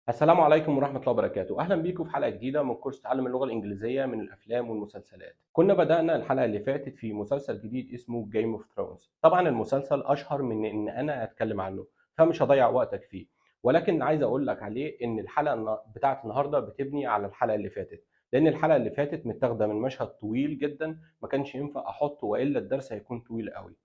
السلام عليكم ورحمة الله وبركاته، أهلا بيكم في حلقة جديدة من كورس تعلم اللغة الإنجليزية من الأفلام والمسلسلات. كنا بدأنا الحلقة اللي فاتت في مسلسل جديد اسمه Game of Thrones. طبعا المسلسل أشهر من إن أنا أتكلم عنه، فمش هضيع وقتك فيه، ولكن عايز أقول لك عليه إن الحلقة بتاعت النهاردة بتبني على الحلقة اللي فاتت، لأن الحلقة اللي فاتت متاخدة من مشهد طويل جدا ما كانش ينفع أحطه وإلا الدرس هيكون طويل قوي.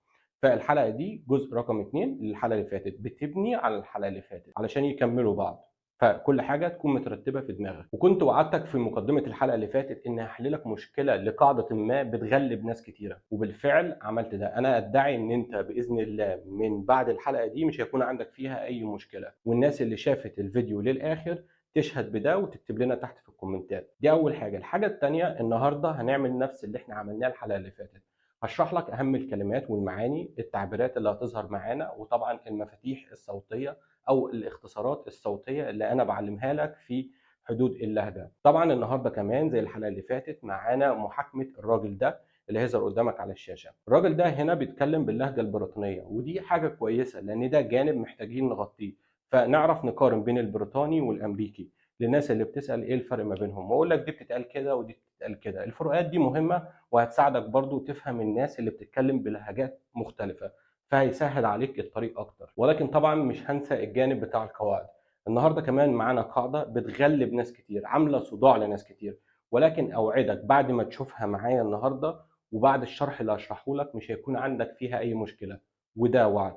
فالحلقة دي جزء رقم 2 للحلقة اللي فاتت، بتبني على الحلقة اللي فاتت علشان يكملوا بعض. فكل حاجة تكون مترتبة في دماغك. وكنت وعدتك في مقدمة الحلقة اللي فاتت إني هحل لك مشكلة لقاعدة ما بتغلب ناس كتيرة، وبالفعل عملت ده. أنا أدعي إن أنت بإذن الله من بعد الحلقة دي مش هيكون عندك فيها أي مشكلة، والناس اللي شافت الفيديو للآخر تشهد بده وتكتب لنا تحت في الكومنتات. دي أول حاجة. الحاجة التانية، النهاردة هنعمل نفس اللي إحنا عملناه الحلقة اللي فاتت. هشرح لك أهم الكلمات والمعاني، التعبيرات اللي هتظهر معانا، وطبعا المفاتيح الصوتية او الاختصارات الصوتيه اللي انا بعلمها لك في حدود اللهجه. طبعا النهارده كمان زي الحلقه اللي فاتت معانا محاكمه الراجل ده اللي هيظهر قدامك على الشاشه. الراجل ده هنا بيتكلم باللهجه البريطانيه، ودي حاجه كويسه لان ده جانب محتاجين نغطيه، فنعرف نقارن بين البريطاني والامريكي للناس اللي بتسال ايه الفرق ما بينهم، واقول لك دي بتتقال كده ودي بتتقال كده. الفروقات دي مهمه وهتساعدك برضو تفهم الناس اللي بتتكلم بلهجات مختلفه، فهيسهل عليك الطريق اكتر. ولكن طبعا مش هنسى الجانب بتاع القواعد. النهارده كمان معانا قاعده بتغلب ناس كتير، عامله صداع لناس كتير، ولكن اوعدك بعد ما تشوفها معايا النهارده وبعد الشرح اللي هشرحه لك مش هيكون عندك فيها اي مشكله، وده وعد.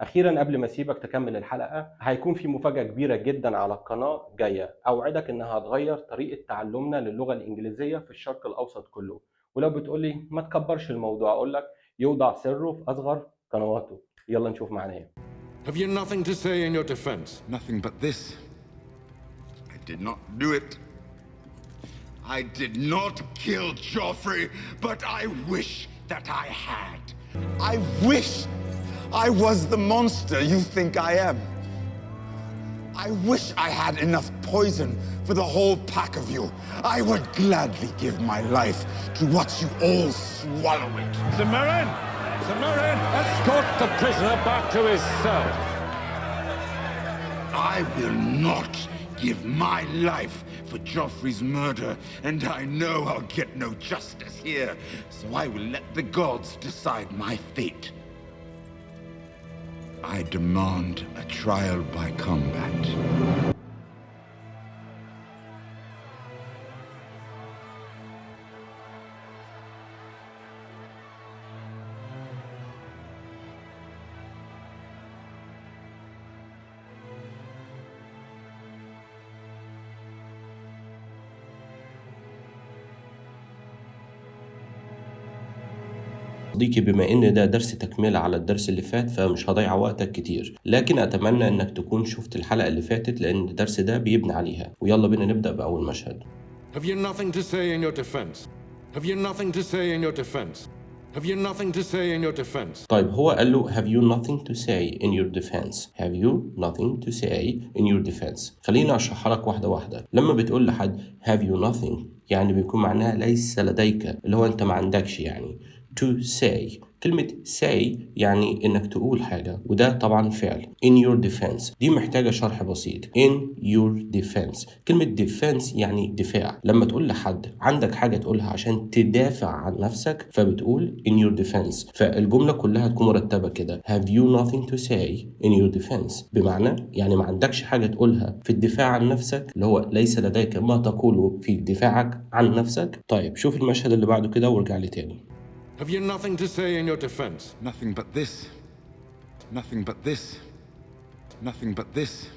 اخيرا قبل ما اسيبك تكمل الحلقه، هيكون في مفاجاه كبيره جدا على القناه جايه، اوعدك انها هتغير طريقه تعلمنا للغه الانجليزيه في الشرق الاوسط كله. ولو بتقولي ما تكبرش الموضوع، اقول لك يوضع سره في اصغر قنواته. يلا نشوف معناه ايه. Have you nothing to say in your defense? Nothing but this. I did not do it. I did not kill Joffrey, but I wish that I had. I wish I was the monster you think I am. I wish I had enough poison for the whole pack of you. I would gladly give my life to watch you all swallow it. Samarin! Samarin! Escort the prisoner back to his cell. I will not give my life for Joffrey's murder, and I know I'll get no justice here, so I will let the gods decide my fate. I demand a trial by combat. صديقي، بما ان ده درس تكملة على الدرس اللي فات فمش هضيع وقتك كتير، لكن اتمنى انك تكون شفت الحلقة اللي فاتت لان الدرس ده بيبني عليها. ويلا بينا نبدأ بأول مشهد. Have you nothing to say in your defense? Have you nothing to say in your defense? Have you nothing to say in your defense? طيب هو قال له have you nothing to say in your defense. have you nothing to say in your defense. خليني اشرحها لك واحدة واحدة. لما بتقول لحد have you nothing يعني بيكون معناها ليس لديك، اللي هو انت ما عندكش يعني. to say، كلمة say يعني انك تقول حاجة، وده طبعا فعل. in your defense دي محتاجة شرح بسيط. in your defense، كلمة defense يعني دفاع. لما تقول لحد عندك حاجة تقولها عشان تدافع عن نفسك فبتقول in your defense، فالجملة كلها تكون مرتبة كده. have you nothing to say in your defense بمعنى يعني ما عندكش حاجة تقولها في الدفاع عن نفسك، اللي هو ليس لديك ما تقوله في دفاعك عن نفسك. طيب شوف المشهد اللي بعده كده وارجع لي تاني. Have you nothing to say in your defense? Nothing but this. Nothing but this. Nothing but this.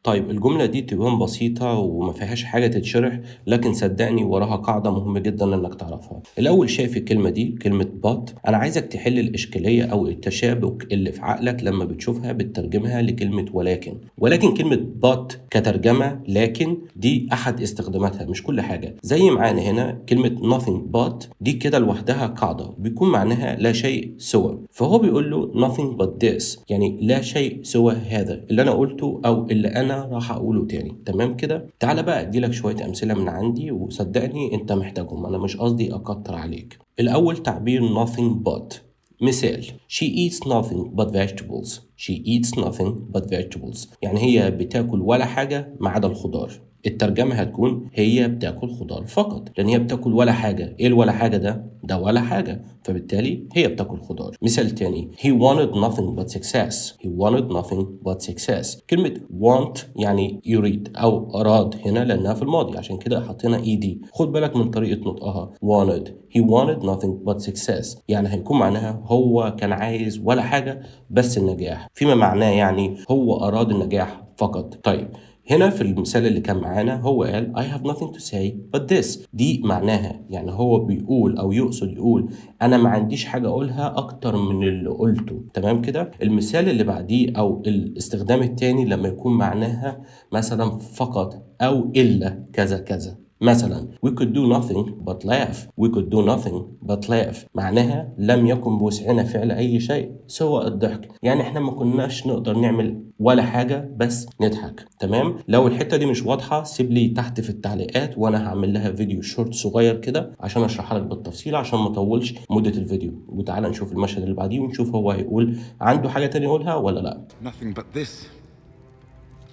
طيب الجملة دي تبان بسيطة وما فيهاش حاجة تتشرح، لكن صدقني وراها قاعدة مهمة جدا انك تعرفها. الاول شايف الكلمة دي كلمة but، انا عايزك تحل الاشكالية او التشابك اللي في عقلك لما بتشوفها بتترجمها لكلمة ولكن. ولكن كلمة but كترجمة لكن دي احد استخداماتها مش كل حاجة. زي معانا هنا كلمة nothing but دي كده لوحدها قاعدة بيكون معناها لا شيء سوى، فهو بيقول له nothing but this يعني لا شيء سوى هذا اللي انا قلته او اللي انا راح اقوله تاني. تمام كده؟ تعالى بقى اديلك شوية امثلة من عندي وصدقني انت محتاجهم، انا مش قصدي اكتر عليك. الاول تعبير nothing but. مثال she eats nothing but vegetables. she eats nothing but vegetables. يعني هي بتاكل ولا حاجة ما عدا الخضار. الترجمة هتكون هي بتاكل خضار فقط، لأن هي بتاكل ولا حاجة. إيه الولا حاجة ده؟ ده ولا حاجة، فبالتالي هي بتاكل خضار. مثال تاني: he wanted nothing but success. he wanted nothing but success. كلمة want يعني يريد أو أراد هنا لأنها في الماضي، عشان كده حطينا ed. خد بالك من طريقة نطقها wanted. he wanted nothing but success، يعني هيكون معناها هو كان عايز ولا حاجة بس النجاح، فيما معناه يعني هو أراد النجاح فقط. طيب هنا في المثال اللي كان معانا هو قال I have nothing to say but this. دي معناها يعني هو بيقول أو يقصد يقول أنا ما عنديش حاجة أقولها أكتر من اللي قلته. تمام كده؟ المثال اللي بعديه أو الاستخدام التاني لما يكون معناها مثلا فقط أو إلا كذا كذا. مثلا we could do nothing but laugh. we could do nothing but laugh معناها لم يكن بوسعنا فعل أي شيء سوى الضحك، يعني احنا ما كناش نقدر نعمل ولا حاجة بس نضحك. تمام؟ لو الحتة دي مش واضحة سيب لي تحت في التعليقات وأنا هعمل لها فيديو شورت صغير كده عشان أشرحها لك بالتفصيل عشان ما أطولش مدة الفيديو. وتعالى نشوف المشهد اللي بعديه ونشوف هو هيقول عنده حاجة تانية يقولها ولا لا. Nothing but this.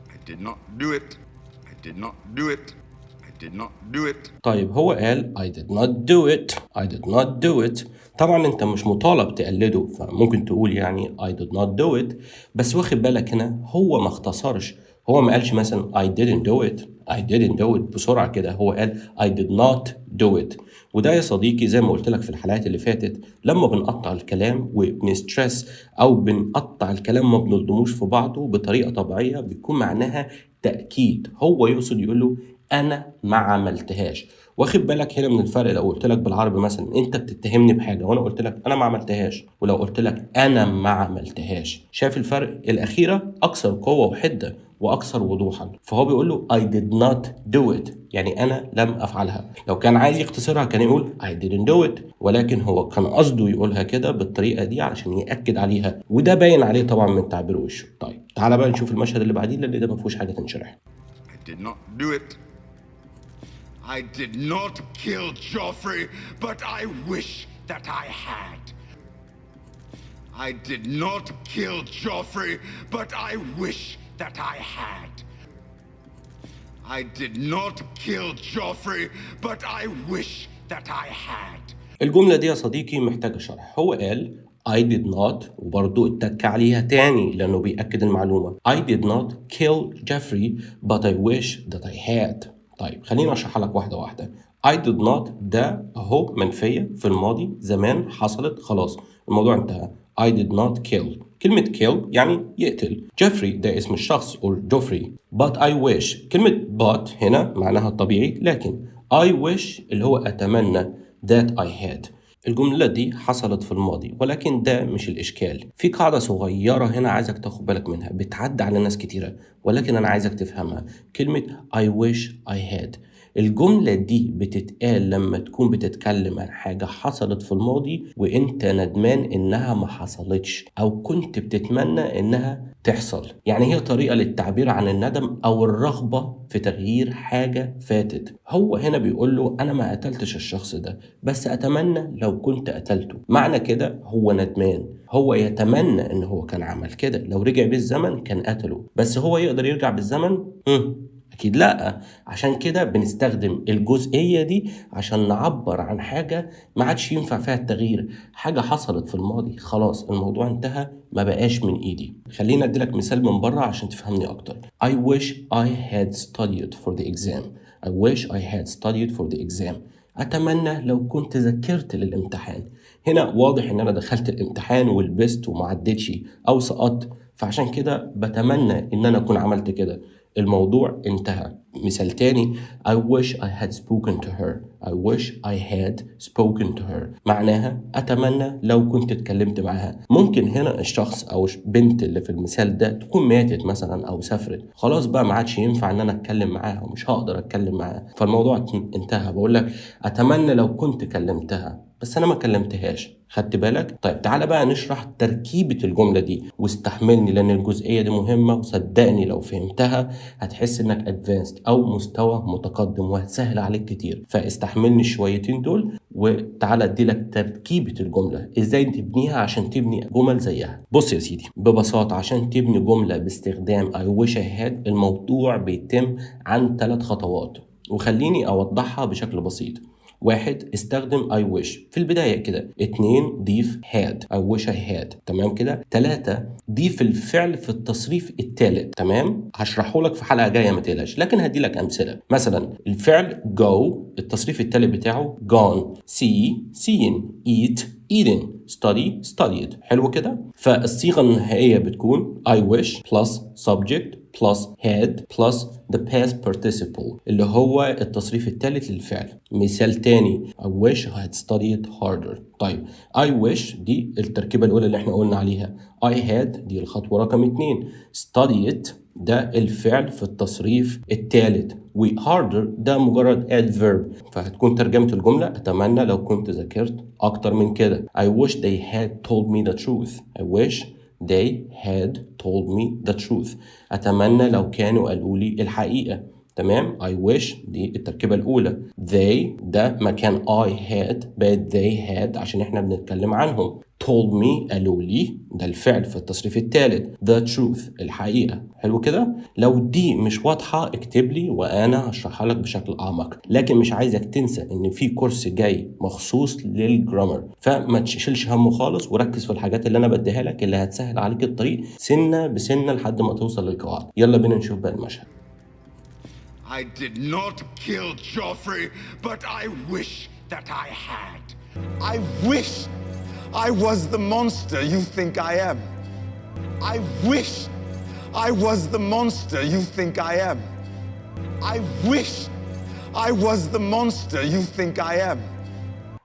I did not do it. I did not do it. I did not do it. طيب هو قال I did not do it. I did not do it. طبعا انت مش مطالب تقلده، فممكن تقول يعني I did not do it، بس واخد بالك هنا هو ما اختصرش. هو ما قالش مثلا I didn't do it. I didn't do it بسرعة كده، هو قال I did not do it. وده يا صديقي زي ما قلت لك في الحلقات اللي فاتت، لما بنقطع الكلام وبنسترس أو بنقطع الكلام ما بنلضموش في بعضه بطريقة طبيعية بيكون معناها تأكيد. هو يقصد يقول له أنا ما عملتهاش. واخد بالك هنا من الفرق؟ لو قلت لك بالعربي مثلا انت بتتهمني بحاجه وانا قلت لك انا ما عملتهاش، ولو قلت لك انا ما عملتهاش، شايف الفرق؟ الاخيره اكثر قوه وحده واكثر وضوحا. فهو بيقول له I did not do it يعني انا لم افعلها. لو كان عايز يختصرها كان يقول I didn't do it، ولكن هو كان قصده يقولها كده بالطريقه دي علشان ياكد عليها، وده باين عليه طبعا من تعبير وشه. طيب تعالى بقى نشوف المشهد اللي بعديه لان ده ما فيهوش حاجه تنشرح. I did not do it. I did not kill Joffrey, but I wish that I had. I did not kill Joffrey, but I wish that I had. I did not kill Joffrey, but I wish that I had. الجملة دي يا صديقي محتاجة شرح. هو قال I did not وبرضو اتك عليها تاني لأنه بيأكد المعلومة. I did not kill Jeffrey but I wish that I had. طيب خليني أشرحها لك واحدة واحدة. I did not ده أهو منفية في الماضي زمان حصلت خلاص الموضوع انتهى. I did not kill. كلمة kill يعني يقتل. Jeffrey ده اسم الشخص or Joffrey. But I wish. كلمة but هنا معناها الطبيعي لكن I wish اللي هو أتمنى that I had. الجملة دي حصلت في الماضي ولكن ده مش الإشكال. في قاعدة صغيرة هنا عايزك تاخد بالك منها بتعدي على ناس كتيرة ولكن أنا عايزك تفهمها. كلمة I wish I had الجملة دي بتتقال لما تكون بتتكلم عن حاجة حصلت في الماضي وانت ندمان انها ما حصلتش او كنت بتتمنى انها تحصل. يعني هي طريقة للتعبير عن الندم او الرغبة في تغيير حاجة فاتت. هو هنا بيقول له انا ما قتلتش الشخص ده بس اتمنى لو كنت قتلته. معنى كده هو ندمان، هو يتمنى ان هو كان عمل كده، لو رجع بالزمن كان قتله. بس هو يقدر يرجع بالزمن؟ أكيد لأ. عشان كده بنستخدم الجزئية دي عشان نعبر عن حاجة ما عادش ينفع فيها التغيير، حاجة حصلت في الماضي خلاص الموضوع انتهى ما بقاش من إيدي. خلينا أديلك مثال من بره عشان تفهمني أكتر. I wish I had studied for the exam. I wish I had studied for the exam. أتمنى لو كنت ذاكرت للامتحان. هنا واضح إن أنا دخلت الامتحان ولبست وما عدتش أو سقطت، فعشان كده بتمنى إن أنا أكون عملت كده. الموضوع انتهى. مثال تاني I wish I had spoken to her. I wish I had spoken to her معناها أتمنى لو كنت اتكلمت معها. ممكن هنا الشخص أو بنت اللي في المثال ده تكون ماتت مثلا أو سافرت خلاص بقى ما عادش ينفع إن أنا أتكلم معاها ومش هقدر أتكلم معاها فالموضوع انتهى. بقول لك أتمنى لو كنت كلمتها بس أنا ما كلمتهاش. خدت بالك؟ طيب تعالى بقى نشرح تركيبة الجملة دي واستحملني لأن الجزئية دي مهمة وصدقني لو فهمتها هتحس إنك advanced او مستوى متقدم وهتسهل عليك كتير. فاستحملني الشويتين دول وتعالى اديلك تركيبة الجملة ازاي تبنيها عشان تبني جمل زيها. بص يا سيدي، ببساطة عشان تبني جملة باستخدام I wish I had الموضوع بيتم عن 3 خطوات، وخليني اوضحها بشكل بسيط. 1. استخدم I wish في البداية كده. 2. ضيف had I wish I had. تمام كده. 3. ضيف الفعل في التصريف الثالث. تمام، هشرحه لك في حلقة جاية ما تقلقش، لكن هدي لك أمثلة. مثلا الفعل go التصريف الثالث بتاعه gone، see seen، eat eaten، study studied. حلو كده. فالصيغة النهائية بتكون I wish plus subject plus had plus the past participle اللي هو التصريف الثالث للفعل. مثال تاني I wish I had studied harder. طيب I wish دي التركيبة الأولى اللي احنا قلنا عليها. I had دي الخطوة رقم 2. studied ده الفعل في التصريف الثالث، و harder ده مجرد adverb. فهتكون ترجمة الجملة أتمنى لو كنت ذاكرت أكتر من كده. I wish they had told me the truth. I wish they had told me the truth. أتمنى لو كانوا قالوا لي الحقيقة. تمام. I wish دي التركيبة الأولى. they ده مكان I had بقت they had عشان احنا بنتكلم عنهم. told me قالوا لي ده الفعل في التصريف الثالث. the truth الحقيقة. حلو كده. لو دي مش واضحة اكتب لي وأنا هشرحها لك بشكل أعمق، لكن مش عايزك تنسى إن في كورس جاي مخصوص للجرامر، فما تشيلش همه خالص وركز في الحاجات اللي أنا بديها لك اللي هتسهل عليك الطريق سنة بسنة لحد ما توصل للقواعد. يلا بينا نشوف بقى المشهد. I did not kill Joffrey, but I wish that I had. I wish I was the monster you think I am. I wish I was the monster you think I am. I wish I was the monster you think I am.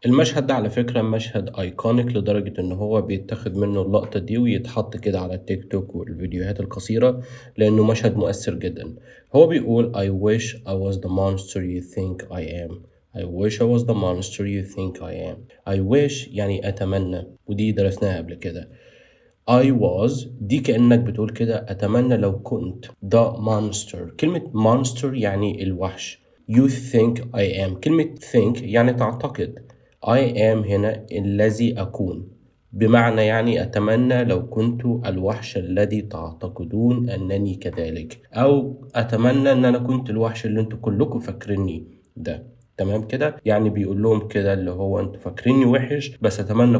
المشهد ده على فكرة مشهد ايكونيك لدرجة ان هو بيتاخد منه اللقطة دي ويتحط كده على التيك توك والفيديوهات القصيرة لانه مشهد مؤثر جدا. هو بيقول I wish I was the monster you think I am. I wish I was the monster you think I am. I wish يعني أتمنى، ودي درسناها قبل كده. I was دي كأنك بتقول كده أتمنى لو كنت the monster. كلمة monster يعني الوحش. You think I am كلمة think يعني تعتقد. I am هنا الذي أكون، بمعنى يعني أتمنى لو كنت الوحش الذي تعتقدون أنني كذلك، أو أتمنى أن أنا كنت الوحش اللي أنتوا كلكم فاكريني ده. تمام كده. يعني بيقول لهم كده اللي هو أنتوا فاكريني وحش بس أتمنى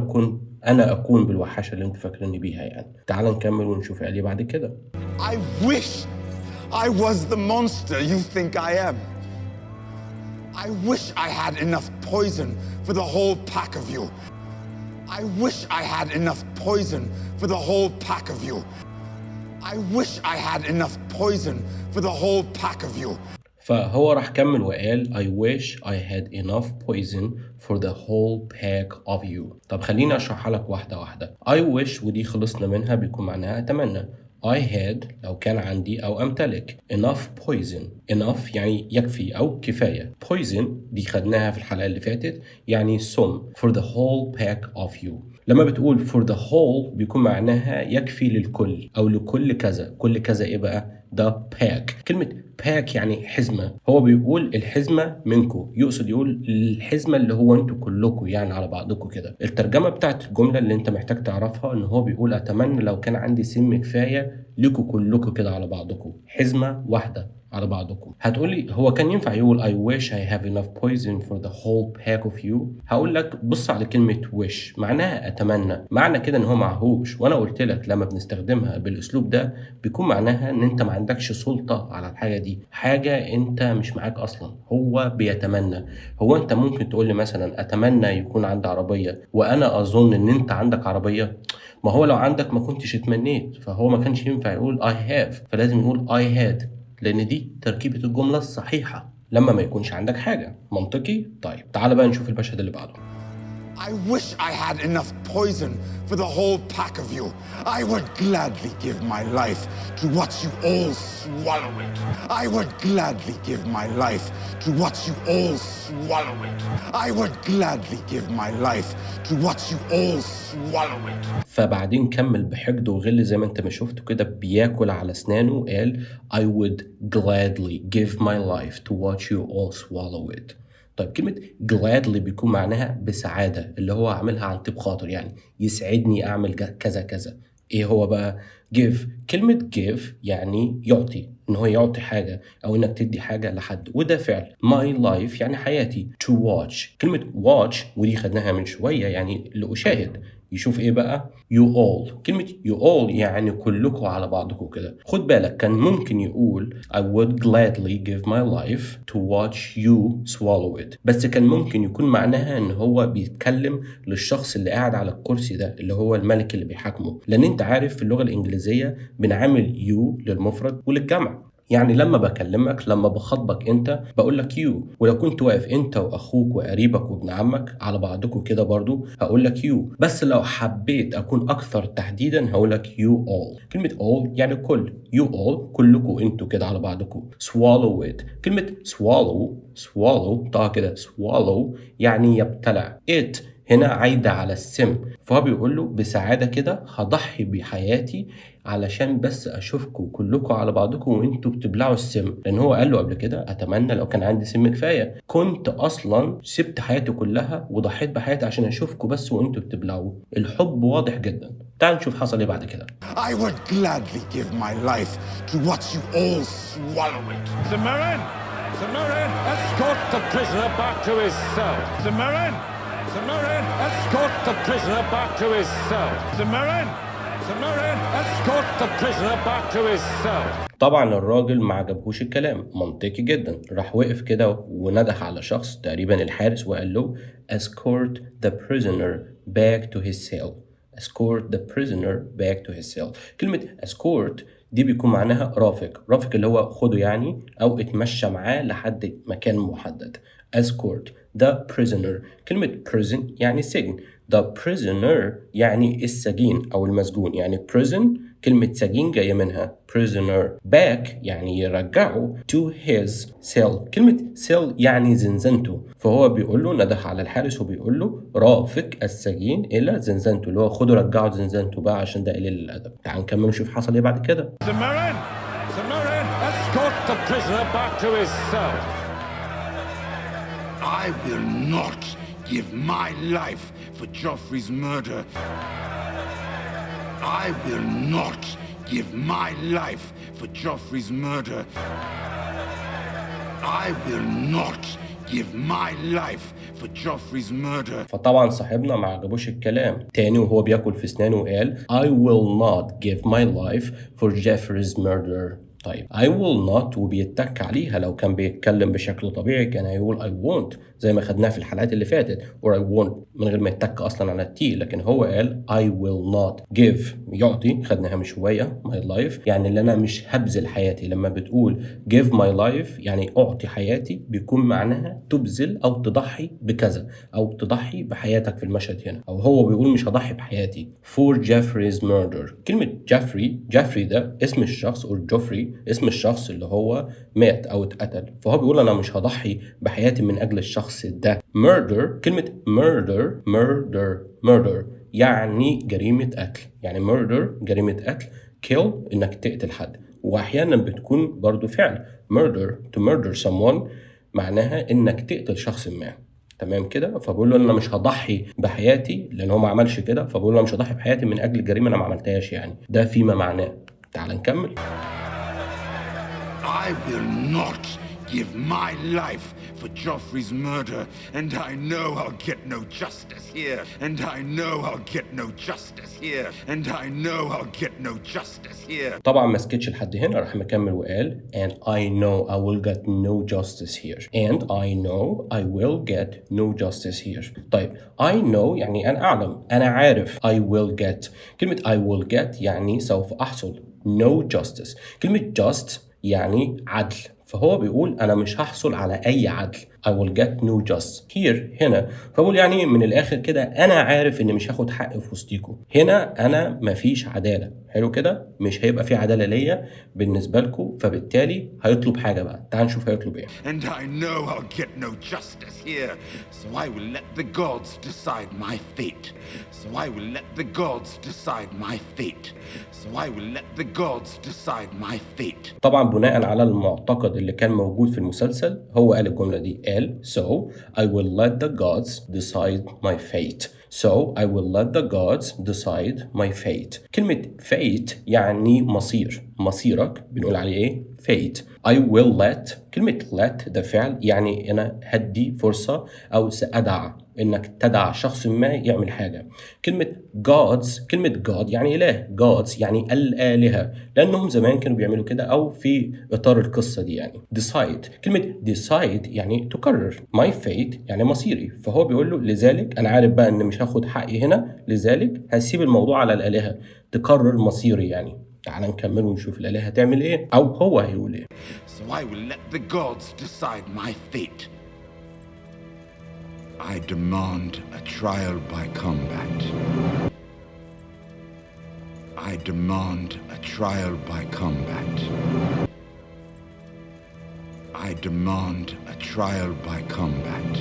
أكون بالوحشة اللي أنتوا فاكريني بيها يعني. تعال نكمل ونشوف قال إيه بعد كده. I wish I was the monster you think I am. I wish I had enough poison for the whole pack of you. I wish I had enough poison for the whole pack of you. I wish I had enough poison for the whole pack of you. فهو راح كمل وقال I wish I had enough poison for the whole pack of you. طب خليني أشرحها لك واحدة واحدة. I wish ودي خلصنا منها بيكون معناها أتمنى. I had لو كان عندي أو أمتلك. enough poison enough يعني يكفي أو كفاية. poison دي خدناها في الحلقة اللي فاتت يعني سم. for the whole pack of you. لما بتقول for the whole بيكون معناها يكفي للكل أو لكل كذا. كل كذا إيه بقى؟ ده pack. كلمة pack يعني حزمة. هو بيقول الحزمة منكم، يقصد يقول الحزمة اللي هو انتوا كلكم يعني على بعضكم كده. الترجمة بتاعت الجملة اللي انت محتاج تعرفها ان هو بيقول أتمنى لو كان عندي سم كفاية لكم كلكم كده على بعضكم، حزمة واحدة على بعضكم. هتقولي هو كان ينفع يقول I wish I have enough poison for the whole pack of you؟ هقول لك بص على كلمة wish معناها أتمنى، معنى كده ان هو معهوش. وانا قلت لك لما بنستخدمها بالاسلوب ده بيكون معناها ان انت ما عندكش سلطة على الحاجة دي، حاجة انت مش معاك اصلا، هو بيتمنى. هو انت ممكن تقول لي مثلا اتمنى يكون عندي عربية وانا اظن ان انت عندك عربية؟ ما هو لو عندك ما كنتش اتمنيت، فهو ما كانش ينفع يقول I have، فلازم يقول I had، لان دي تركيبة الجملة الصحيحة لما ما يكونش عندك حاجة. منطقي؟ طيب تعال بقى نشوف المشهد اللي بعده. I wish I had enough poison for the whole pack of you. I would gladly give my life to watch you all swallow it. I would gladly give my life to watch you all swallow it. I would gladly give my life to watch you all swallow it. فبعدين كمل بحقد وغل زي ما انت ما شفته كده بياكل على اسنانه وقال I would gladly give my life to watch you all swallow it. طيب كلمة gladly بيكون معناها بسعادة، اللي هو عاملها عن طيب خاطر، يعني يسعدني أعمل كذا كذا. إيه هو بقى give؟ كلمة give يعني يعطي، إن هو يعطي حاجة أو إنك تدي حاجة لحد، وده فعل. my life يعني حياتي. to watch، كلمة watch ودي خدناها من شوية يعني لأشاهد، يشوف ايه بقى؟ you all. كلمة you all يعني كلكم على بعضكم كده. خد بالك كان ممكن يقول I would gladly give my life to watch you swallow it، بس كان ممكن يكون معناها ان هو بيتكلم للشخص اللي قاعد على الكرسي ده اللي هو الملك اللي بيحاكمه، لان انت عارف في اللغة الانجليزية بنعامل you للمفرد وللجمع. يعني لما بكلمك، لما بخاطبك انت بقول لك يو، ولو كنت واقف انت واخوك وقريبك وابن عمك على بعضكم كده برضو هقول لك يو، بس لو حبيت اكون اكثر تحديدا هقول لك يو اول. كلمه اول يعني كل، يو اول كلكم انتوا كده على بعضكم. swallow it، كلمه swallow طه كده swallow يعني يبتلع. it هنا عايدة على السم، فهو بيقول له بسعادة كده هضحي بحياتي علشان بس أشوفكم كلكم على بعضكم وإنتوا بتبلعوا السم، لأن هو قال له قبل كده أتمنى لو كان عندي سم كفاية، كنت أصلا سبت حياتي كلها وضحيت بحياتي عشان أشوفكم بس وإنتوا بتبلعوه. الحب واضح جدا. تعال نشوف حصل إيه بعد كده. I would gladly give my life to watch you all swallow it. Samarin! Samarin! Escort the prisoner back to his cell. Samarin! Samarin! Escort the prisoner back to his cell. Samarin! Samarin! Escort the prisoner back to his cell. طبعا الراجل ما عجبهوش الكلام، منطقي جدا، راح وقف كده ونده على شخص تقريبا الحارس وقال له escort the prisoner back to his cell. escort the prisoner back to his cell. كلمة escort دي بيكون معناها رافق اللي هو خده يعني أو اتمشى معاه لحد مكان محدد. escort the prisoner. كلمة prison يعني سجن، the prisoner يعني السجين أو المسجون، يعني prison كلمة سجين جاية منها prisoner. back يعني يرجعه to his cell. كلمة cell يعني زنزانته، فهو بيقول له نده على الحارس وبيقول له رافق السجين إلى زنزانته، اللي هو خده رجعه زنزانته بقى عشان ده قليل الأدب. تعال نكمل ونشوف حصل إيه بعد كده. Samarin! Samarin! Escort the prisoner back to his cell. I will not give my life for Joffrey's murder. I will not give my life for Joffrey's murder. I will not give my life for Joffrey's murder. فطبعا صاحبنا ما عجبوش الكلام تاني وهو بياكل في اسنانه وقال I will not give my life for Joffrey's murder. طيب I will not وبيتك عليها، لو كان بيتكلم بشكل طبيعي كان هيقول I won't زي ما خدناه في الحلقات اللي فاتت، or I won't من غير ما يتك أصلا على التي، لكن هو قال I will not give يعطي، خدناها من شوية my life يعني اللي أنا مش هبذل حياتي. لما بتقول give my life يعني أعطي حياتي بيكون معناها تبذل أو تضحي بكذا أو تضحي بحياتك في المشهد هنا، أو هو بيقول مش هضحي بحياتي for Joffrey's murder. كلمة جيفري ده اسم الشخص، or جوفري اسم الشخص اللي هو مات أو اتقتل، فهو بيقول أنا مش هضحي بحياتي من أجل الشخص ده. murder كلمة murder يعني جريمة قتل، يعني murder جريمة قتل، kill إنك تقتل حد، وأحيانا بتكون برضو فعل to murder someone معناها إنك تقتل شخص ما. تمام كده؟ فبقول له أنا مش هضحي بحياتي لأن هو ما عملش كده، فبقول له أنا مش هضحي بحياتي من أجل جريمة أنا ما عملتهاش، يعني ده فيما معناه. تعال نكمل. I will not give my life for Joffrey's murder, and I know I'll get no justice here, and I know I'll get no justice here, and I know I'll get no justice here. طبعا ما سكتش لحد هنا، راح مكمل وقال and I know I will get no justice here and I know I will get no justice here. طيب I know يعني أنا أعلم، أنا عارف. I will get كلمة I will get يعني سوف أحصل. no justice كلمة just يعني عدل، فهو بيقول أنا مش هحصل على أي عدل. I will get no justice here هنا. فبقول يعني من الآخر كده أنا عارف إن مش هاخد حق في وسطيكوا. هنا أنا مفيش عدالة. حلو كده؟ مش هيبقى في عدالة ليا بالنسبة لكم، فبالتالي هيطلب حاجة بقى. تعال نشوف هيطلب إيه. And I know I'll get no justice here, so I will let the gods decide my fate. So I will let the gods decide my fate. So I will let the gods decide my fate. طبعا بناء على المعتقد اللي كان موجود في المسلسل هو قال الجملة دي. قال so I will let the gods decide my fate. So I will let the gods decide my fate. كلمة fate يعني مصير. مصيرك بنقول عليه ايه؟ fate. I will let. كلمة let ده فعل، يعني أنا هدي فرصة أو سأدع إنك تدع شخص ما يعمل حاجة. كلمة gods، كلمة God يعني إله. gods يعني الآلهة، لأنهم زمان كانوا بيعملوا كده أو في إطار القصة دي يعني. decide، كلمة decide يعني تقرر. my fate يعني مصيري. فهو بيقول له لذلك أنا عارف بقى إن مش هاخد حقي هنا، لذلك هسيب الموضوع على الآلهة تقرر مصيري يعني. تعال نكمل ونشوف الآلهة هتعمل إيه أو هو هيقول إيه. So I will let the gods decide my fate. I demand a trial by combat. I demand a trial by combat. I demand a trial by combat.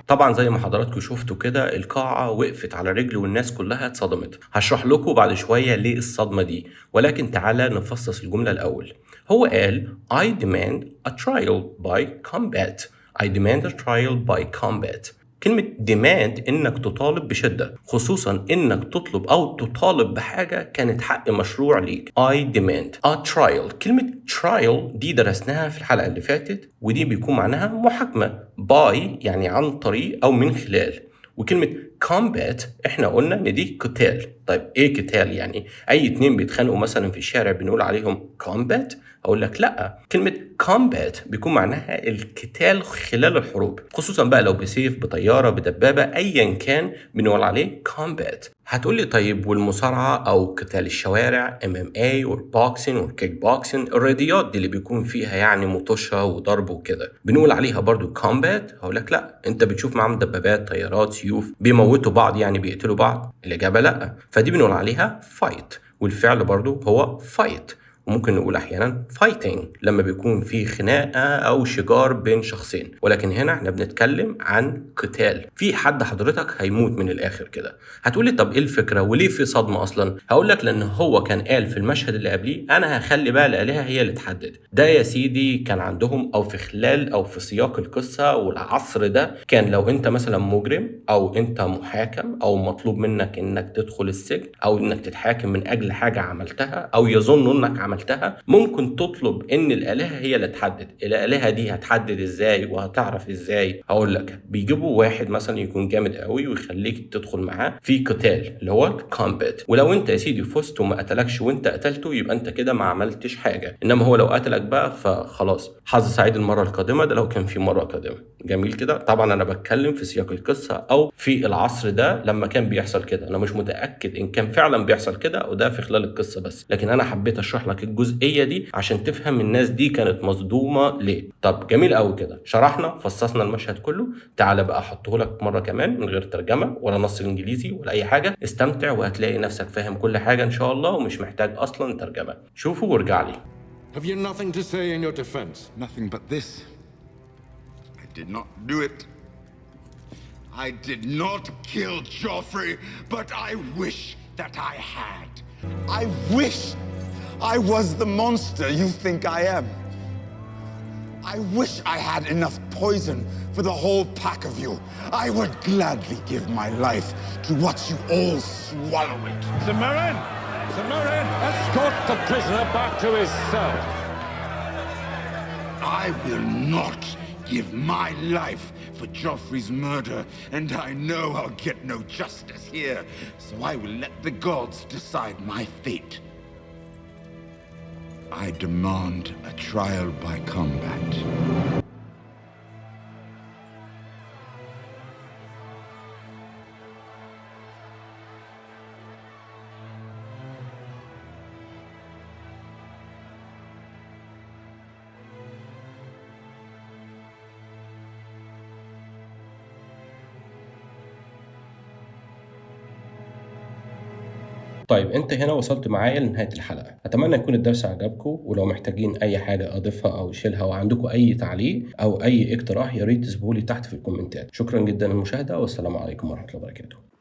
طبعا زي ما حضراتكم شفتوا كده القاعة وقفت على رجل والناس كلها اتصدمت. هشرح لكم بعد شوية ليه الصدمة دي، ولكن تعالى نفصص الجملة الأول. هو قال I demand a trial by combat. I demand a trial by combat. كلمة demand إنك تطالب بشدة، خصوصا إنك تطلب أو تطالب بحاجة كانت حق مشروع ليك. I demand a trial. كلمة trial دي درسناها في الحلقة اللي فاتت، ودي بيكون معناها محاكمة. by يعني عن طريق أو من خلال. وكلمة combat احنا قلنا ان دي قتال. طيب ايه قتال يعني؟ اي اتنين بيتخانقوا مثلا في الشارع بنقول عليهم combat؟ اقول لك لا، كلمة combat بيكون معناها القتال خلال الحروب، خصوصا بقى لو بسيف بطيارة بدبابة ايا كان بنقول عليه combat. هتقول لي طيب والمصارعة او قتال الشوارع MMA والبوكسين والكيك بوكسين، الرياضيات دي اللي بيكون فيها يعني مطشة وضرب وكده بنقول عليها برضو combat؟ هقول لك لا، انت بتشوف معاهم دبابات طيارات سيوف بيموتوا بعض يعني بيقتلوا بعض. الإجابة لا، فدي بنقول عليها fight، والفعل برضو هو fight. وممكن نقول أحيانا fighting لما بيكون في خناقة أو شجار بين شخصين، ولكن هنا احنا بنتكلم عن قتال، في حد حضرتك هيموت من الآخر كده. هتقولي طب إيه الفكرة وليه في صدمة أصلا؟ هقول لك لأن هو كان قال في المشهد اللي قبليه أنا هخلي بقى الآلهة هي اللي تحدد. ده يا سيدي كان عندهم أو في خلال أو في سياق القصة والعصر ده، كان لو أنت مثلا مجرم أو أنت محاكم أو مطلوب منك إنك تدخل السجن أو إنك تتحاكم من أجل حاجة عملتها أو يظنوا إنك عملتها، ممكن تطلب ان الآلهة هي اللي تحدد. الآلهة دي هتحدد ازاي وهتعرف ازاي؟ هقول لك بيجيبوا واحد مثلا يكون جامد قوي ويخليك تدخل معاه في قتال اللي هو كومبات، ولو انت يا سيدي فزت وما قتلكش وانت قتلته يبقى انت كده ما عملتش حاجة، انما هو لو قتلك بقى فخلاص حظ سعيد المرة القادمة. ده لو كان في مرة قادمة. جميل كده. طبعا انا بتكلم في سياق القصة او في العصر ده لما كان بيحصل كده. انا مش متأكد ان كان فعلا بيحصل كده وده في خلال القصة بس، لكن انا حبيت اشرح لك الجزئية دي عشان تفهم الناس دي كانت مصدومة ليه. طب جميل قوي كده، شرحنا فصصنا المشهد كله. تعال بقى احطه لك مرة كمان من غير ترجمة ولا نص انجليزي ولا اي حاجة. استمتع وهتلاقي نفسك فاهم كل حاجة ان شاء الله ومش محتاج اصلا ترجمة. شوفوا وارجع لي. Have you nothing to say in your defense? Nothing but this. I did not do it. I did not kill Joffrey, but I wish that I had. I wish I was the monster you think I am. I wish I had enough poison for the whole pack of you. I would gladly give my life to watch you all swallow it. Sir Meryn! Sir Meryn, escort the prisoner back to his cell. I will not give my life for Joffrey's murder, and I know I'll get no justice here, so I will let the gods decide my fate. I demand a trial by combat. طيب انت هنا وصلت معايا لنهاية الحلقة، اتمنى يكون الدرس عجبكم، ولو محتاجين اي حاجة اضيفها او اشيلها او عندكم اي تعليق او اي اقتراح يا ريت تسيبولي تحت في الكومنتات. شكرا جدا للمشاهدة، والسلام عليكم ورحمة الله وبركاته.